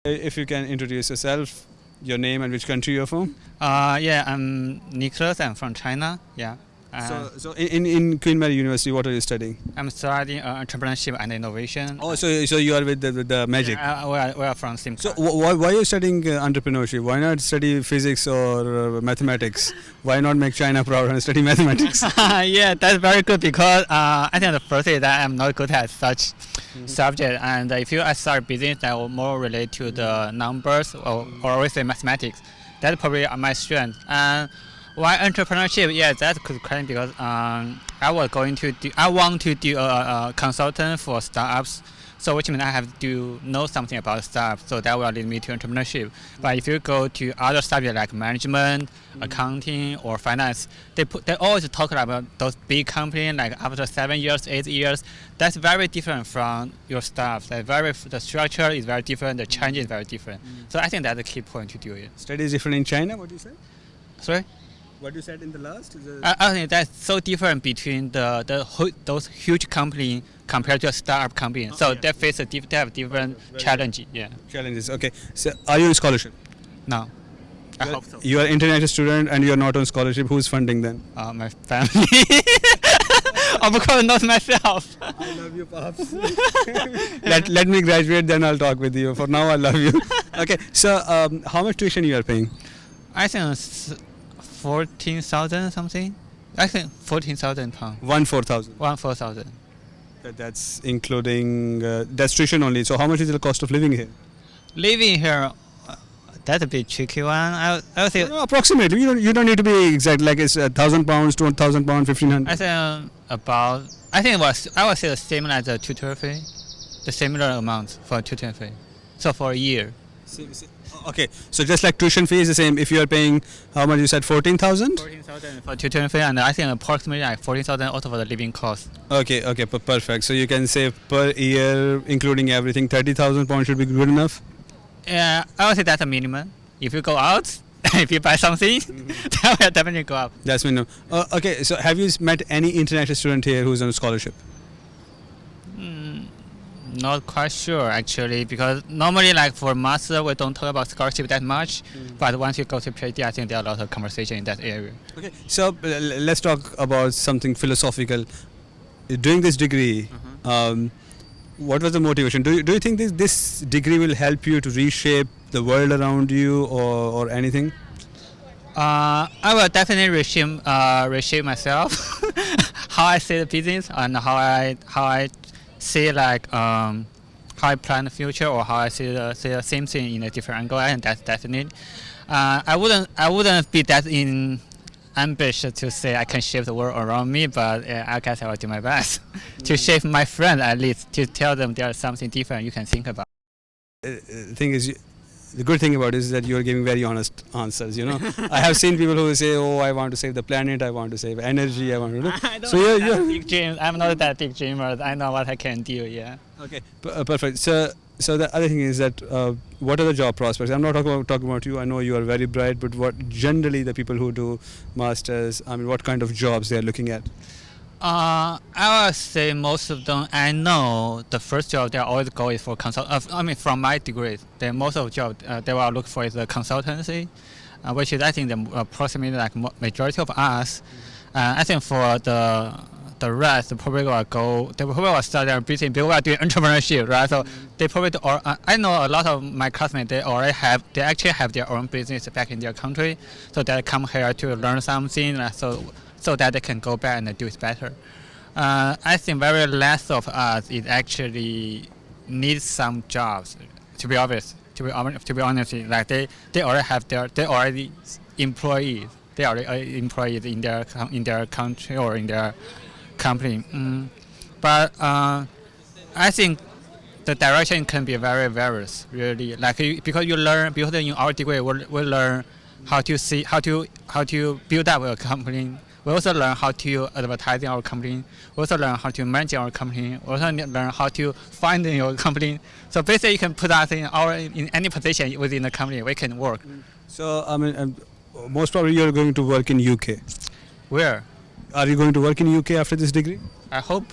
If you can introduce yourself, your name and which country you're from. Yeah, I'm Nicholas. I'm from China. Yeah. So in Queen Mary University, what are you studying? I'm studying entrepreneurship and innovation. Oh, so you are with the Magic. Yeah, we are from same So class. why are you studying entrepreneurship? Why not study physics or mathematics? Why not make China proud and study mathematics? Yeah, that's very good because I think the first is that I'm not good at such subject, and if I start business that will more relate to the numbers or we say mathematics, that's probably my strength. And why entrepreneurship? Yeah, that's a good question because I want to do a consultant for startups. So which means I have to know something about startups, so that will lead me to entrepreneurship. But if you go to other subjects like management, accounting, or finance, they always talk about those big companies like after 7 years, 8 years. That's very different from your startups. The structure is very different, the challenge is very different. So I think that's the key point to do it. Study is different in China. What do you say? Sorry. What you said in the last? I think that's so different between those huge companies compared to a startup company. So yeah. they have different challenges. Yeah. Challenges. Okay. So are you on scholarship? No. I hope so. You are an international student and you are not on scholarship. Who's funding then? My family. Of course, not myself. I love you, Pops. let me graduate, then I'll talk with you. For now, I love you. Okay. So how much tuition you are paying? I think it's 14,000 something. I think 14,000 pounds. 4,000. 4,000. That's including that's tuition only. So how much is the cost of living here? Living here, that's a bit tricky one. I would say. No, approximately. You don't need to be exact. Like it's £1,000, £2,000, 1,500. I think about. I think I would say the same as the tutor fee, the similar amount for tutor fee. So for a year. Okay, so just like tuition fee is the same. If you are paying, how much you said, 14,000? 14,000 for tuition fee, and I think approximately like 14,000 out of the living cost. Okay, perfect. So you can save per year, including everything, £30,000 should be good enough. Yeah, I would say that's a minimum. If you go out, if you buy something, that will definitely go up. That's minimum. Okay, so have you met any international student here who's on scholarship? Not quite sure actually, because normally like for master we don't talk about scholarship that much, but once you go to PhD, I think there are a lot of conversation in that area. Okay, so let's talk about something philosophical. Doing this degree, what was the motivation? Do you think this degree will help you to reshape the world around you or anything? I will definitely reshape myself, how I see the business and how I see like how I plan the future or how I see the same thing in a different angle, and that's definitely. I wouldn't be that ambitious to say I can shape the world around me, but I guess I will do my best to shape my friends, at least to tell them there's something different you can think about. Thing is, the good thing about it is that you are giving very honest answers. You know, I have seen people who say, "Oh, I want to save the planet. I want to save energy. I want to." I don't have that big dreams. I'm not that big dreamer. I know what I can do. Yeah. Okay, perfect. So the other thing is that what are the job prospects? I'm not talking about you. I know you are very bright, but what generally the people who do masters, I mean, what kind of jobs they are looking at? I would say most of them. I know the first job they always go is for consult. I mean, from my degree, most of the job they will look for is the consultancy, which is I think the approximately like majority of us. I think for the rest, they probably will start their business. People are doing entrepreneurship, right? So they probably I know a lot of my classmates. They actually have their own business back in their country, so they come here to learn something. So that they can go back and do it better. I think very less of us is actually need some jobs. To be honest, like they already employees. They already employees in their country or in their company. But I think the direction can be very various. Really, like because in our degree we learn how to build up a company. We also learn how to advertise our company. We also learn how to manage our company. We also learn how to find your company. So basically, you can put us in any position within the company. We can work. So I mean, most probably you're going to work in UK. Where? Are you going to work in UK after this degree? I hope,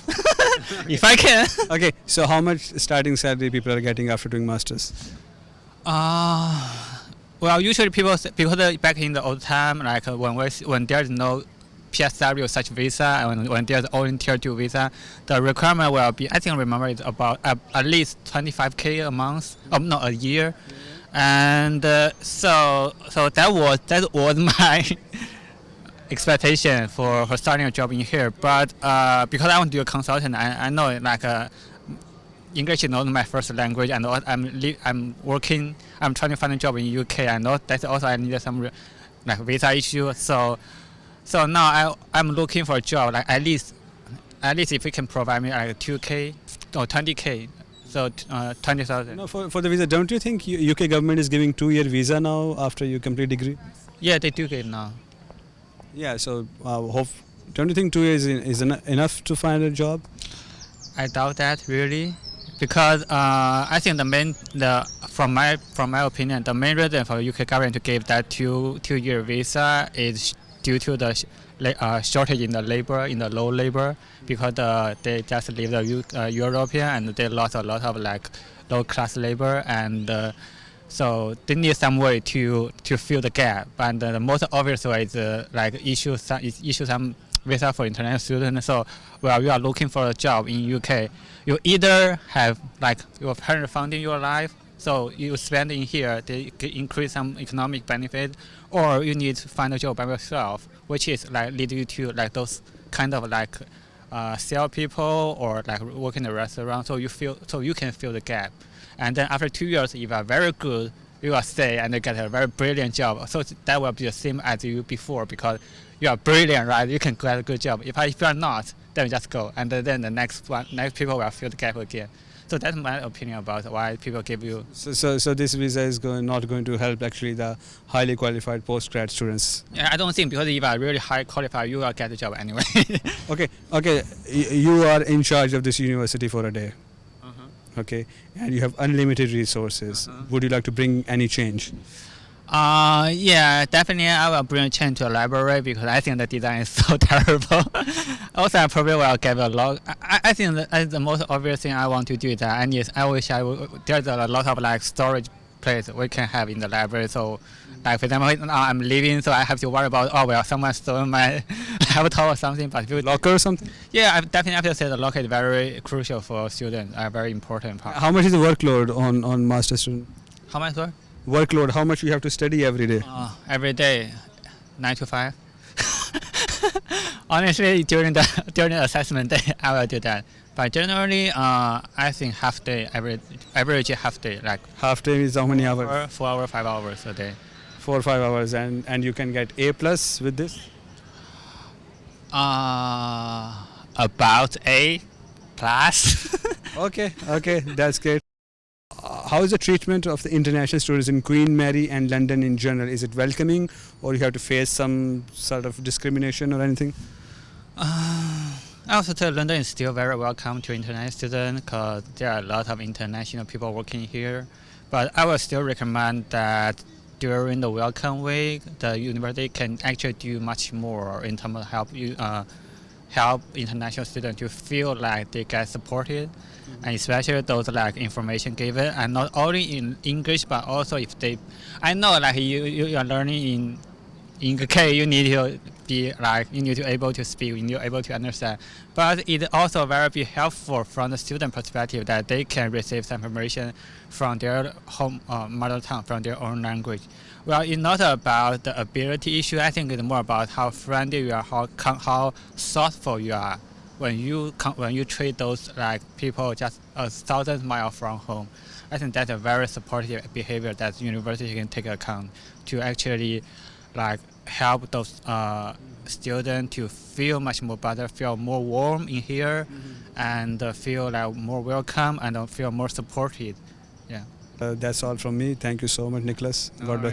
if I can. Okay. So how much starting salary people are getting after doing masters? Well, usually people because back in the old time, like when there's no PSW such visa, and when there's only tier 2 visa, the requirement will be, I think I remember it's about at least 25K a month, no, a year, and so that was my expectation for starting a job in here. But because I want to do a consultant, I know like English is not my first language, and I'm working. I'm trying to find a job in UK. I know that's also I need some like visa issue. So now I'm looking for a job like at least if it can provide me like 2K or 20K, so 20,000. No, for the visa, don't you think UK government is giving 2-year visa now after you complete degree? Yeah, they do get now. Yeah, so don't you think 2 years is enough to find a job? I doubt that really, because I think from my opinion, the main reason for UK government to give that 2-year visa is due to the shortage in the low labor, because they just leave the European and they lost a lot of like low class labor, and so they need some way to fill the gap. And the most obvious way is like issue some visa for international students. So while you are looking for a job in UK, you either have like your parents funding your life, so you spend in here, they increase some economic benefit, or you need to find a job by yourself, which is like lead you to like those kind of like sell people or like work in a restaurant. So you can fill the gap, and then after 2 years, if you are very good, you will stay and you get a very brilliant job. So that will be the same as you before, because you are brilliant, right? You can get a good job. If you are not, then you just go, and then the next people will fill the gap again. So that's my opinion about why people give you. So this visa is not going to help actually the highly qualified postgrad students. Yeah, I don't think, because if you are really high qualified, you will get the job anyway. Okay. You are in charge of this university for a day. Okay, and you have unlimited resources. Would you like to bring any change? Yeah, definitely I will bring a change to a library, because I think the design is so terrible. Also, I probably will give a lot. I think that the most obvious thing I want to do is that I wish there's a lot of like storage place we can have in the library. So, like for example, now I'm leaving, so I have to worry about someone stole my laptop or something. But Locker or something? Yeah, I definitely have to say the locker is very crucial for students. A very important part. How much is the workload on master student? How much, sir? Workload. How much you have to study every day? Every day, 9 to 5. Honestly, during the assessment day, I will do that. But generally, I think half day, average half day, like Half day is how many hours? 4 hours, 5 hours a day. 4 or 5 hours, and you can get A+ with this? About A+. Okay, that's great. How is the treatment of the international students in Queen Mary and London in general? Is it welcoming, or you have to face some sort of discrimination or anything? I also tell London is still very welcome to international students, because there are a lot of international people working here. But I will still recommend that during the welcome week, the university can actually do much more in terms of help international students to feel like they get supported, and especially those like information given, and not only in English, but also if I know like you are learning in UK, you need to be like, you need to able to speak, you need to able to understand. But it also very helpful from the student perspective, that they can receive some information from their home mother tongue, from their own language. Well, it's not about the ability issue. I think it's more about how friendly you are, how thoughtful you are when you treat those like people just 1,000 miles from home. I think that's a very supportive behavior that the university can take account to actually like help those students to feel much more better, feel more warm in here, and feel like more welcome and feel more supported. Yeah. That's all from me. Thank you so much, Nicholas. God bless.